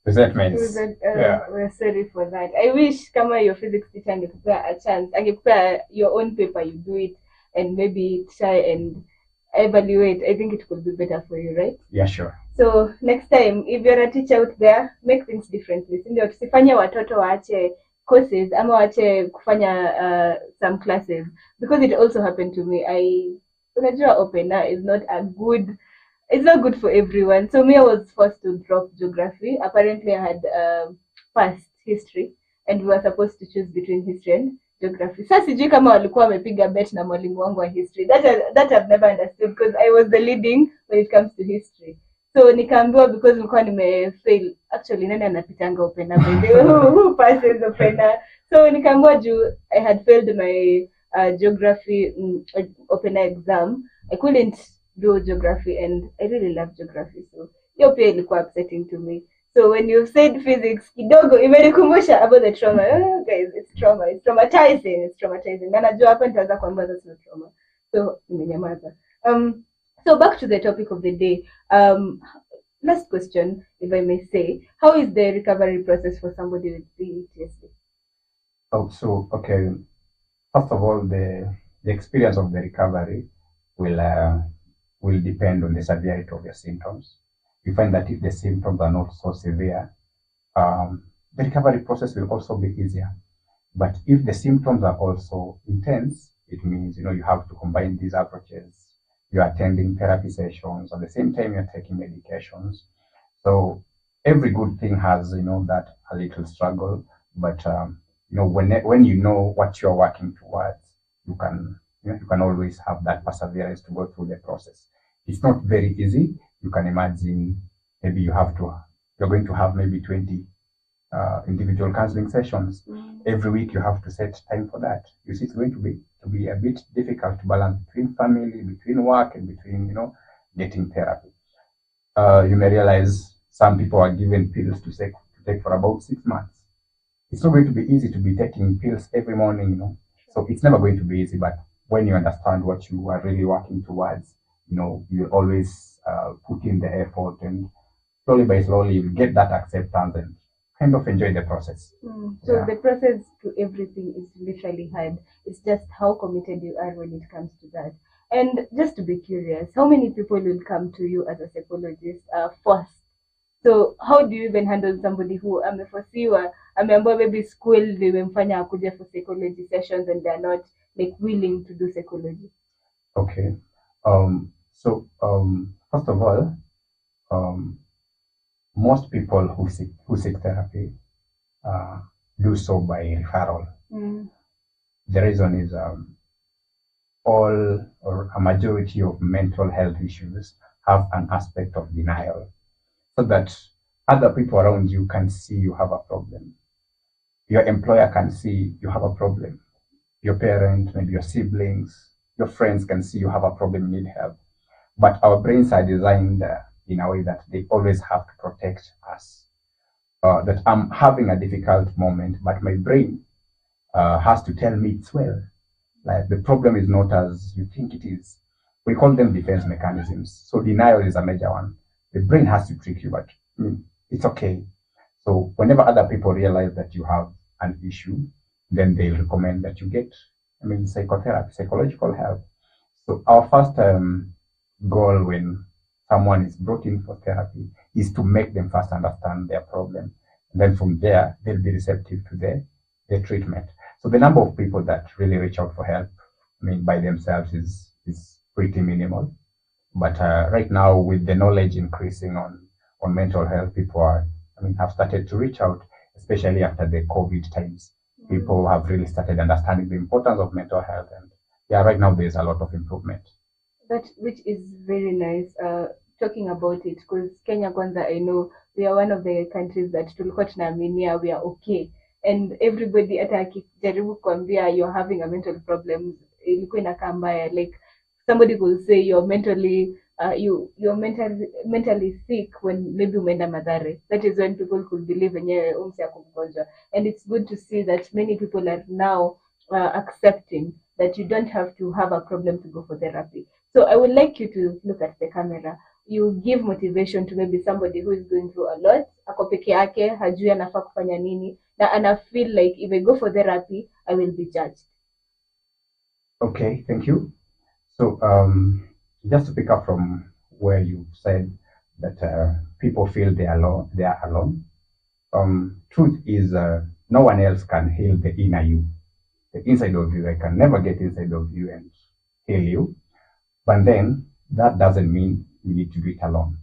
resentment. We're sorry for that. I wish kama your physics teacher angekupea a chance, angekupea your own paper, you do it and maybe try and evaluate. I think it could be better for you, right? Yeah, sure. So next time, if you're a teacher out there, make things differently. Ndio tusifanye watoto waache courses ama waache kufanya some classes, because it also happened to me. Unajua opener is not a good, it's not good for everyone. So me, I was forced to drop geography. Apparently I had passed history and we were supposed to choose between history and geography. Sasa sijui kama walikuwa wamepiga bet na mwalimu wangu wa history. That I've never understood, because I was the leading when it comes to history. So nikaambiwa because nilikuwa nimefail. Actually nani anapitanga opener by the way? Who passes opener? So nikaambiwa juu I had failed my geography opener exam, I couldn't do geography, and I really love geography, so hiyo pia ilikuwa upsetting to me. So when you said physics, kidogo imenikumbusha about the trauma. Guys, it's trauma. It's traumatizing. Na najua hapa nitaanza kuambia that's not trauma. So nimenyamaza. So back to the topic of the day. Last question, if I may say, how is the recovery process for somebody with PTSD? Oh, so okay. First of all, the experience of the recovery will depend on the severity of your symptoms. You find that if the symptoms are not so severe, the recovery process will also be easier. But if the symptoms are also intense, it means you have to combine these approaches. You're attending therapy sessions at the same time you're taking medications. So every good thing has that a little struggle, but when you know what you're working towards, you can always have that perseverance to go through the process. It's not very easy. You can imagine maybe you're going to have maybe 20 individual counseling sessions. Every week you have to set time for that. You see, it's going to be a bit difficult to balance between family, between work, and between getting therapy. You may realize some people are given pills to take for about 6 months. It's not going to be easy to be taking pills every morning, So it's never going to be easy, but when you understand what you are really working towards, you always put in the effort, and slowly by slowly you get that acceptance and kind of enjoy the process. So the process to everything is literally hard. It's just how committed you are when it comes to that. And just to be curious, how many people will come to you as a psychologist first? So how do you even handle somebody who ameforsiwa, ameambiwa maybe school limemfanya akuje for psychology sessions and they're not willing to do psychology? Okay. So first of all, most people who seek therapy do so by referral. The reason is all or a majority of mental health issues have an aspect of denial, so that other people around you can see you have a problem. Your employer can see you have a problem. Your parents, maybe your siblings, your friends can see you have a problem, you need help. But our brains are designed in a way that they always have to protect us. That I'm having a difficult moment, but my brain has to tell me it's well. Like the problem is not as you think it is. We call them defense mechanisms. So denial is a major one. The brain has to trick you, but it's okay. So whenever other people realize that you have an issue, then they'll recommend that you get, psychotherapy, psychological help. So our first goal when someone is brought in for therapy is to make them first understand their problem. And then from there, they'll be receptive to the treatment. So the number of people that really reach out for help, by themselves is pretty minimal. But right now, with the knowledge increasing on mental health, people have started to reach out, especially after the COVID times. People have really started understanding the importance of mental health, and right now there's a lot of improvement. That which is very nice. Talking about it, because Kenya kwanza, I know we are one of the countries that tulikuwa tunaaminia we are okay, and everybody hata akijaribu kuambia you're having a mental problem ilikuwa inakaa mbaya. Like somebody will say you're mentally you're mentally sick when maybe umeenda madhare. That is when people could believe wenyewe umsi ako mgonjwa. And it's good to see that many people are now accepting that you don't have to have a problem to go for therapy. So I would like you to look at the camera. You give motivation to maybe somebody who is going through a lot, ako peke yake, hajui anafaa kufanya nini, na ana feel like if I go for therapy, I will be judged. Okay, thank you. So just to pick up from where you said that people feel they are alone. Truth is, no one else can heal the inner you, the inside of you. I can never get inside of you and heal you. But then that doesn't mean you need to do it alone.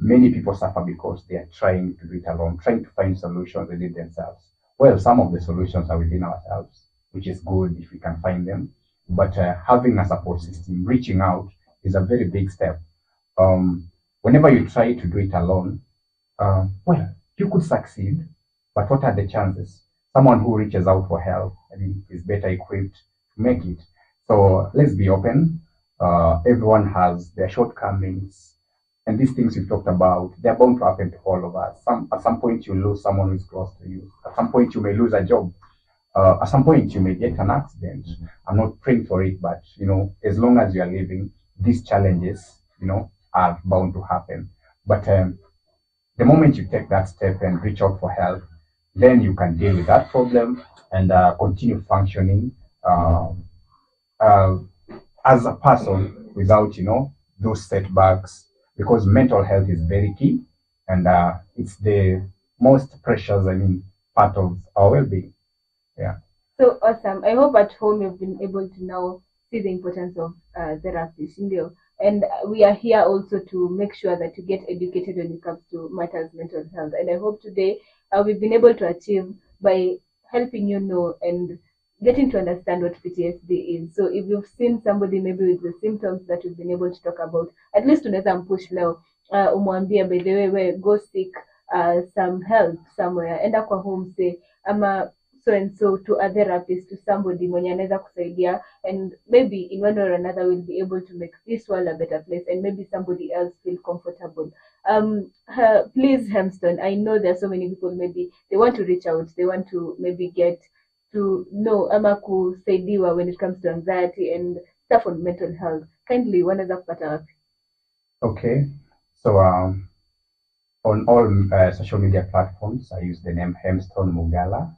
Many people suffer because they are trying to do it alone, trying to find solutions within themselves. Well, some of the solutions are within ourselves, which is good if we can find them. But having a support system, reaching out, is a very big step. Whenever you try to do it alone, well, you could succeed, but what are the chances? Someone who reaches out for help, is better equipped to make it. So let's be open. Everyone has their shortcomings, and these things we've talked about, they're bound to happen to all of us. At some point, you lose someone who's close to you. At some point, you may lose a job. At some point, you may get an accident. I'm not praying for it, but as long as you are living, these challenges, are bound to happen. But the moment you take that step and reach out for help, then you can deal with that problem and continue functioning as a person without, those setbacks, because mental health is very key, and it's the most precious, part of our well-being. Yeah. So awesome. I hope at home you've been able to now see the importance of therapy, Shindio. And we are here also to make sure that you get educated when it comes to matters mental health. And I hope today we've been able to achieve by helping you know and getting to understand what PTSD is. So if you've seen somebody maybe with the symptoms that we've been able to talk about, at least unaweza mpush leo, umwambia by the way, go seek some help somewhere, enda kwa home say, ama so and so to a therapist, to somebody mwenye anaweza kusaidia, and maybe in one or another we'll be able to make this world a better place and maybe somebody else feel comfortable. Please, Hemstone, I know there are so many people, maybe they want to reach out, they want to maybe get to know ama kusaidiwa when it comes to anxiety and stuff on mental health. Kindly, wanaweza kupata wapi? Okay, so on all social media platforms, I use the name Hemstone Mungala.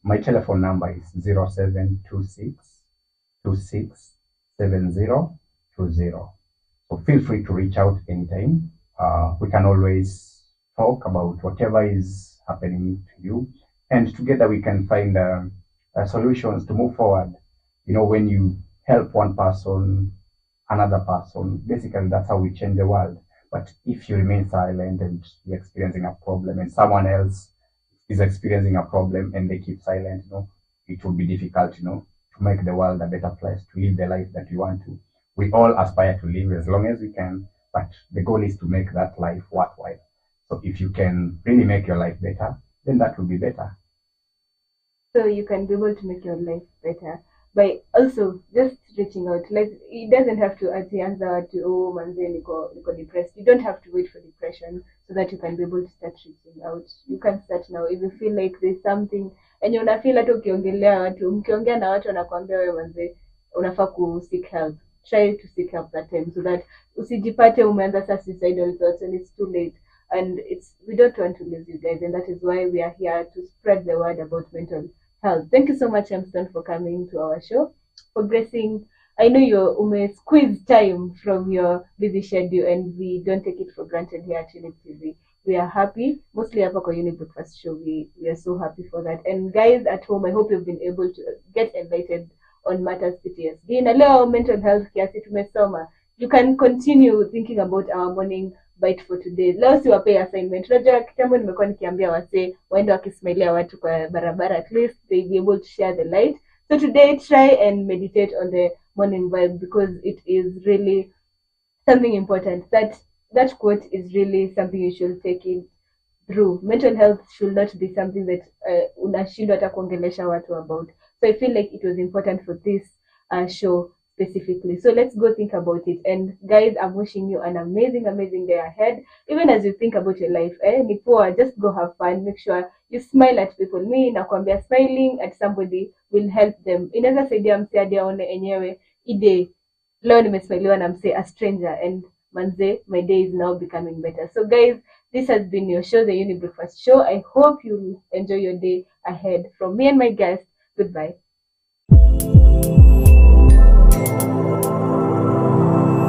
My telephone number is 0726 267020. So feel free to reach out anytime. We can always talk about whatever is happening to you, and together we can find solutions to move forward. When you help one person, another person, basically that's how we change the world. But if you remain silent and you're experiencing a problem and someone else is experiencing a problem and they keep silent, it will be difficult, to make the world a better place, to live the life that you want to. We all aspire to live as long as we can, but the goal is to make that life worthwhile. So if you can really make your life better, then that will be better. So you can be able to make your life better by also just reaching out. Like, it doesn't have to answer to, oh manze niko depressed. You don't have to wait for depression so that you can be able to start reaching out. You can start now if you feel like there's something and you feel hata ukiongelea watu, mkiongea na watu wanakuambia wewe manze unafaa ku seek help. Try to seek help that time so that usijipate umeanza sa suicidal thoughts and it's too late. And we don't want to lose you guys, and that is why we are here to spread the word about mental health. Thank you so much, Hemstone, for coming to our show, for gracing. I know you squeeze time from your busy schedule, and we don't take it for granted here at Younib TV. We are happy, mostly hapa kwa Younib Breakfast Show. We are so happy for that. And guys at home, I hope you've been able to get enlightened on matters PTSD. Na leo mental health kiasi tumesoma. You can continue thinking about our morning bite for today. Leo siwapea assignment. Unajua kitambo nimekuwa nikiambia wasee waende wakismailia watu kwa barabara, at least they be able to share the light. So today try and meditate on the morning vibe, because it is really something important. That quote is really something you should take it through. Mental health should not be something that unashindwa hata kuongelesha watu about. So I feel like it was important for this show specifically. So let's go think about it. And guys, I'm wishing you an amazing day ahead. Even as you think about your life, ni poa, just go have fun. Make sure you smile at people. Me nakwambia, smiling at somebody will help them. Inaweza saidia msee hadi aone enyewe ide leo nimesmailiwa na msee, a stranger, and manze, my day is now becoming better. So guys, this has been your show, the Younib Breakfast Show. I hope you enjoy your day ahead. From me and my guest, goodbye.